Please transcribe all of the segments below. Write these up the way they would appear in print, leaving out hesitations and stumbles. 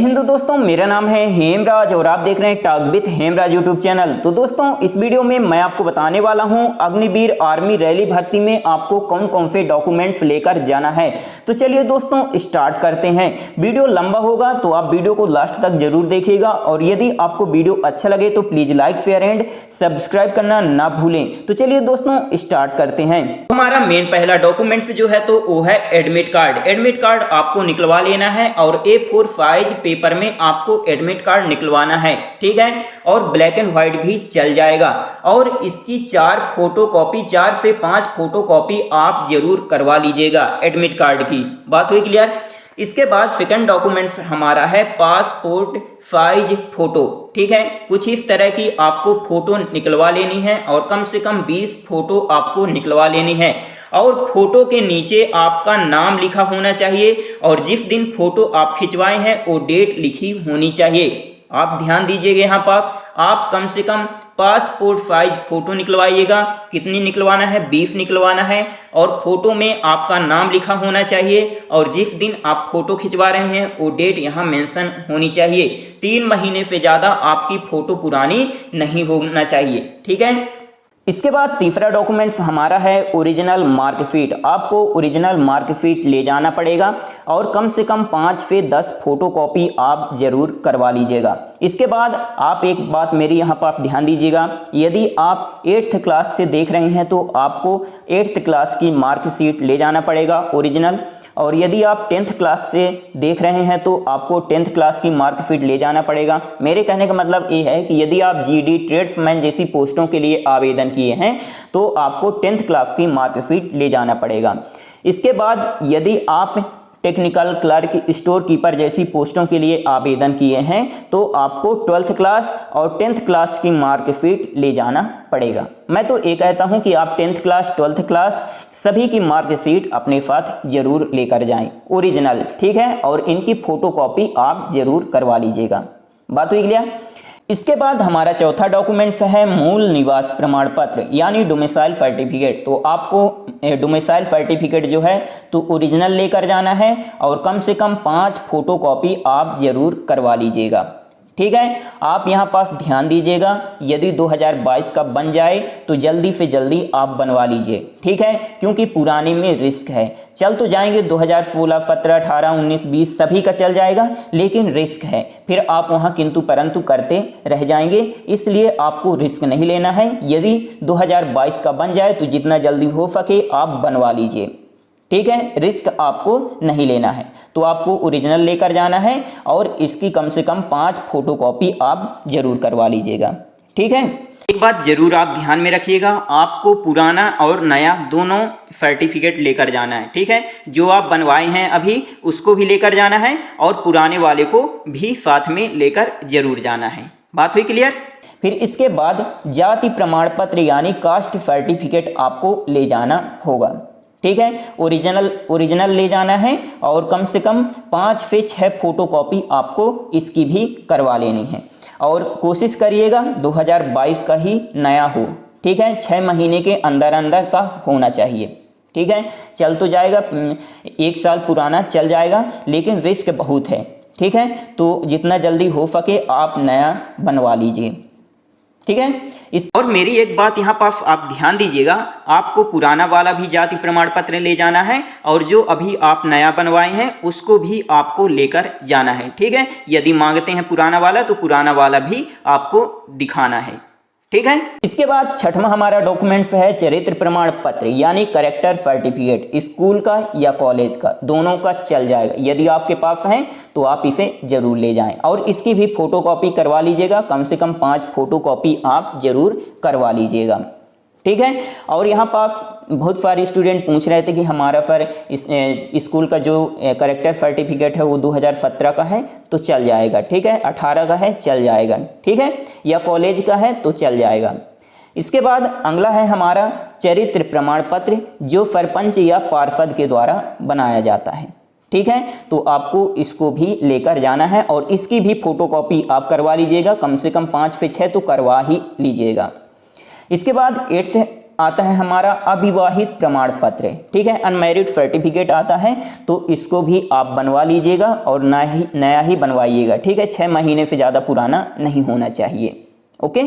हिंदू दोस्तों, मेरा नाम है हेमराज और आप देख रहे हैं talk with Hemraj YouTube channel. तो दोस्तों, इस वीडियो में मैं आपको बताने वाला हूं अग्निवीर आर्मी रैली भर्ती में आपको कौन कौन से डॉक्यूमेंट्स लेकर जाना है। तो चलिए दोस्तों स्टार्ट करते हैं। वीडियो लंबा होगा तो आप वीडियो को लास्ट तक जरूर देखिएगा और यदि आपको वीडियो अच्छा लगे तो please like share and subscribe करना ना भूलें। तो चलिए दोस्तों स्टार्ट करते हैं। हमारा मेन पहला डॉक्यूमेंट्स जो है तो वो है एडमिट कार्ड। एडमिट कार्ड आपको निकलवा लेना है और A4 साइज पेपर में आपको एडमिट कार्ड निकलवाना है, ठीक है। और ब्लैक एंड व्हाइट भी चल जाएगा और इसकी 4 फोटोकॉपी 4 से 5 फोटोकॉपी आप जरूर करवा लीजिएगा एडमिट कार्ड की। बात हुई क्लियर। इसके बाद सेकंड डॉक्यूमेंट्स हमारा है पासपोर्ट साइज फोटो, ठीक है। कुछ इस तरह की आपको फोटो निकलवा लेनी है और कम से कम 20 फोटो आपको निकलवा लेनी है और फोटो के नीचे आपका नाम लिखा होना चाहिए और जिस दिन फोटो आप खिंचवाए हैं वो डेट लिखी होनी चाहिए। आप ध्यान दीजिएगा, यहाँ पास आप कम से कम पासपोर्ट साइज फोटो निकलवाइएगा। कितनी निकलवाना है? 20 निकलवाना है और फोटो में आपका नाम लिखा होना चाहिए और जिस दिन आप फोटो खिंचवा रहे हैं वो डेट यहाँ मेंशन होनी चाहिए। 3 महीने से ज़्यादा आपकी फोटो पुरानी नहीं होना चाहिए, ठीक है। इसके बाद तीसरा डॉक्यूमेंट्स हमारा है ओरिजिनल मार्कशीट। आपको ओरिजिनल मार्कशीट ले जाना पड़ेगा और कम से कम 5 से 10 फोटोकॉपी आप जरूर करवा लीजिएगा। इसके बाद आप एक बात मेरी यहाँ पास ध्यान दीजिएगा, यदि आप 8th क्लास से देख रहे हैं तो आपको 8th क्लास की मार्कशीट ले जाना पड़ेगा ओरिजिनल, और यदि आप 10th क्लास से देख रहे हैं तो आपको 10th क्लास की मार्कशीट ले जाना पड़ेगा। मेरे कहने का मतलब ये है कि यदि आप जीडी ट्रेड्समैन जैसी पोस्टों के लिए आवेदन किए हैं तो आपको 10th क्लास की मार्कशीट ले जाना पड़ेगा। इसके बाद यदि आप टेक्निकल क्लर्क स्टोर कीपर जैसी पोस्टों के लिए आवेदन किए हैं तो आपको 12th क्लास और 10th क्लास की मार्कशीट ले जाना पड़ेगा। मैं तो ये कहता हूं कि आप 10th क्लास 12th क्लास सभी की मार्कशीट अपने साथ जरूर लेकर जाएं ओरिजिनल, ठीक है, और इनकी फोटोकॉपी आप जरूर करवा लीजिएगा। बात हुई क्लियर। इसके बाद हमारा चौथा डॉक्यूमेंट्स है मूल निवास प्रमाण पत्र यानी डोमिसाइल सर्टिफिकेट। तो आपको डोमिसाइल सर्टिफिकेट जो है तो ओरिजिनल लेकर जाना है और कम से कम 5 फोटोकॉपी आप जरूर करवा लीजिएगा, ठीक है। आप यहाँ पास ध्यान दीजिएगा, यदि 2022 का बन जाए तो जल्दी से जल्दी आप बनवा लीजिए, ठीक है, क्योंकि पुराने में रिस्क है। चल तो जाएंगे 2016, 17, 18, 19, 20 सभी का चल जाएगा, लेकिन रिस्क है, फिर आप वहाँ किंतु परंतु करते रह जाएंगे, इसलिए आपको रिस्क नहीं लेना है। यदि 2022 का बन जाए तो जितना जल्दी हो सके आप बनवा लीजिए, ठीक है, रिस्क आपको नहीं लेना है। तो आपको ओरिजिनल लेकर जाना है और इसकी कम से कम 5 फोटोकॉपी आप जरूर करवा लीजिएगा, ठीक है। एक बात जरूर आप ध्यान में रखिएगा, आपको पुराना और नया दोनों सर्टिफिकेट लेकर जाना है, ठीक है। जो आप बनवाए हैं अभी उसको भी लेकर जाना है और पुराने वाले को भी साथ में लेकर जरूर जाना है। बात हुई क्लियर। फिर इसके बाद जाति प्रमाण पत्र यानी कास्ट सर्टिफिकेट आपको ले जाना होगा, ठीक है। ओरिजिनल ले जाना है और कम से कम 5 से 6 फोटोकॉपी आपको इसकी भी करवा लेनी है और कोशिश करिएगा 2022 का ही नया हो, ठीक है। 6 महीने के अंदर अंदर का होना चाहिए, ठीक है। चल तो जाएगा, 1 साल पुराना चल जाएगा, लेकिन रिस्क बहुत है, ठीक है। तो जितना जल्दी हो सके आप नया बनवा लीजिए, ठीक है। और मेरी एक बात यहाँ पास आप ध्यान दीजिएगा, आपको पुराना वाला भी जाति प्रमाण पत्र ले जाना है और जो अभी आप नया बनवाए हैं उसको भी आपको लेकर जाना है, ठीक है। यदि मांगते हैं पुराना वाला तो पुराना वाला भी आपको दिखाना है, ठीक है। इसके बाद छठवां हमारा डॉक्यूमेंट्स है चरित्र प्रमाण पत्र यानी कैरेक्टर सर्टिफिकेट। स्कूल का या कॉलेज का दोनों का चल जाएगा, यदि आपके पास है तो आप इसे जरूर ले जाएं और इसकी भी फोटोकॉपी करवा लीजिएगा। कम से कम 5 फोटोकॉपी आप जरूर करवा लीजिएगा, ठीक है। और यहाँ पास बहुत सारे स्टूडेंट पूछ रहे थे कि हमारा सर इस स्कूल का जो कैरेक्टर सर्टिफिकेट है वो 2017 का है तो चल जाएगा, ठीक है। 18 का है चल जाएगा, ठीक है, या कॉलेज का है तो चल जाएगा। इसके बाद अगला है हमारा चरित्र प्रमाण पत्र जो सरपंच या पार्षद के द्वारा बनाया जाता है, ठीक है। तो आपको इसको भी लेकर जाना है और इसकी भी फोटोकॉपी आप करवा लीजिएगा। कम से कम 5 से 6 तो करवा ही लीजिएगा। इसके बाद आता है हमारा अविवाहित प्रमाण पत्र, ठीक है, अनमैरिड सर्टिफिकेट आता है, तो इसको भी आप बनवा लीजिएगा और नया ही बनवाइएगा, ठीक है, 6 महीने से ज़्यादा पुराना नहीं होना चाहिए। ओके।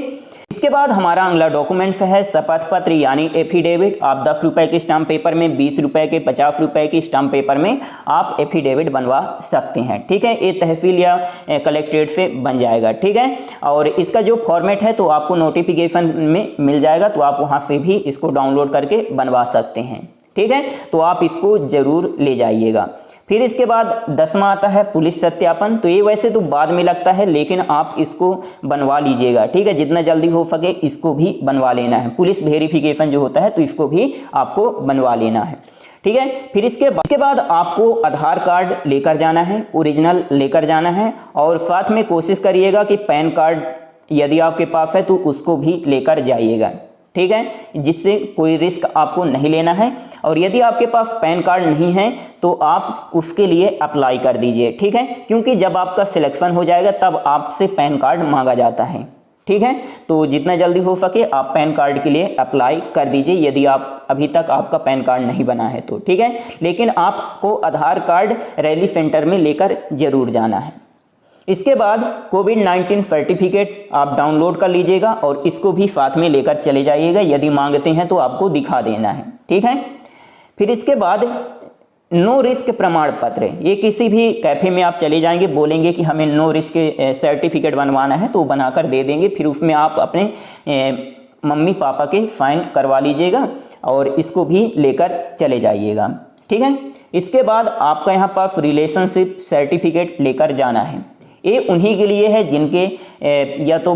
इसके बाद हमारा अगला डॉक्यूमेंट्स है शपथ पत्र यानी एफिडेविट। आप 10 रुपए के स्टाम्प पेपर में, 20 रुपए के, 50 रुपए के स्टाम्प पेपर में आप एफिडेविट बनवा सकते हैं, ठीक है। ये तहसील या कलेक्ट्रेट से बन जाएगा, ठीक है। और इसका जो फॉर्मेट है तो आपको नोटिफिकेशन में मिल जाएगा, तो आप वहाँ से भी इसको डाउनलोड करके बनवा सकते हैं, ठीक है। तो आप इसको जरूर ले जाइएगा। फिर इसके बाद 10वां आता है पुलिस सत्यापन। तो ये वैसे तो बाद में लगता है, लेकिन आप इसको बनवा लीजिएगा, ठीक है, जितना जल्दी हो सके इसको भी बनवा लेना है। पुलिस वेरिफिकेशन जो होता है तो इसको भी आपको बनवा लेना है, ठीक है। फिर इसके बाद आपको आधार कार्ड लेकर जाना है, ओरिजिनल लेकर जाना है, और साथ में कोशिश करिएगा कि पैन कार्ड यदि आपके पास है तो उसको भी लेकर जाइएगा, ठीक है, जिससे कोई रिस्क आपको नहीं लेना है। और यदि आपके पास पैन कार्ड नहीं है तो आप उसके लिए अप्लाई कर दीजिए, ठीक है, क्योंकि जब आपका सिलेक्शन हो जाएगा तब आपसे पैन कार्ड मांगा जाता है, ठीक है। तो जितना जल्दी हो सके आप पैन कार्ड के लिए अप्लाई कर दीजिए यदि आप अभी तक आपका पैन कार्ड नहीं बना है तो, ठीक है। लेकिन आपको आधार कार्ड रैली सेंटर में लेकर जरूर जाना है। इसके बाद कोविड-19 सर्टिफिकेट आप डाउनलोड कर लीजिएगा और इसको भी साथ में लेकर चले जाइएगा, यदि मांगते हैं तो आपको दिखा देना है, ठीक है। फिर इसके बाद नो रिस्क प्रमाण पत्र, ये किसी भी कैफे में आप चले जाएंगे, बोलेंगे कि हमें नो रिस्क सर्टिफिकेट बनवाना है तो वो बनाकर दे देंगे। फिर उसमें आप अपने मम्मी पापा के साइन करवा लीजिएगा और इसको भी लेकर चले जाइएगा, ठीक है। इसके बाद आपका यहाँ पास रिलेशनशिप सर्टिफिकेट लेकर जाना है। ये उन्हीं के लिए है जिनके या तो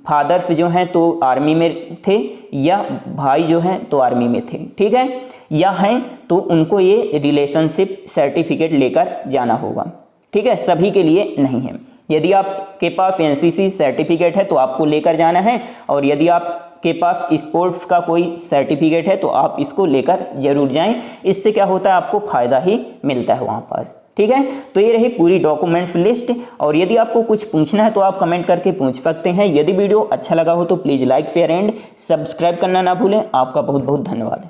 फादर्स जो हैं तो आर्मी में थे या भाई जो हैं तो आर्मी में थे, ठीक है, या हैं तो उनको ये रिलेशनशिप सर्टिफिकेट लेकर जाना होगा, ठीक है, सभी के लिए नहीं है। यदि आपके पास एनसीसी सर्टिफिकेट है तो आपको लेकर जाना है, और यदि आपके पास स्पोर्ट्स का कोई सर्टिफिकेट है तो आप इसको लेकर जरूर जाएं। इससे क्या होता है, आपको फ़ायदा ही मिलता है वहाँ पास, ठीक है। तो ये रही पूरी डॉक्यूमेंट्स लिस्ट, और यदि आपको कुछ पूछना है तो आप कमेंट करके पूछ सकते हैं। यदि वीडियो अच्छा लगा हो तो please like, share and subscribe करना ना भूलें। आपका बहुत बहुत धन्यवाद।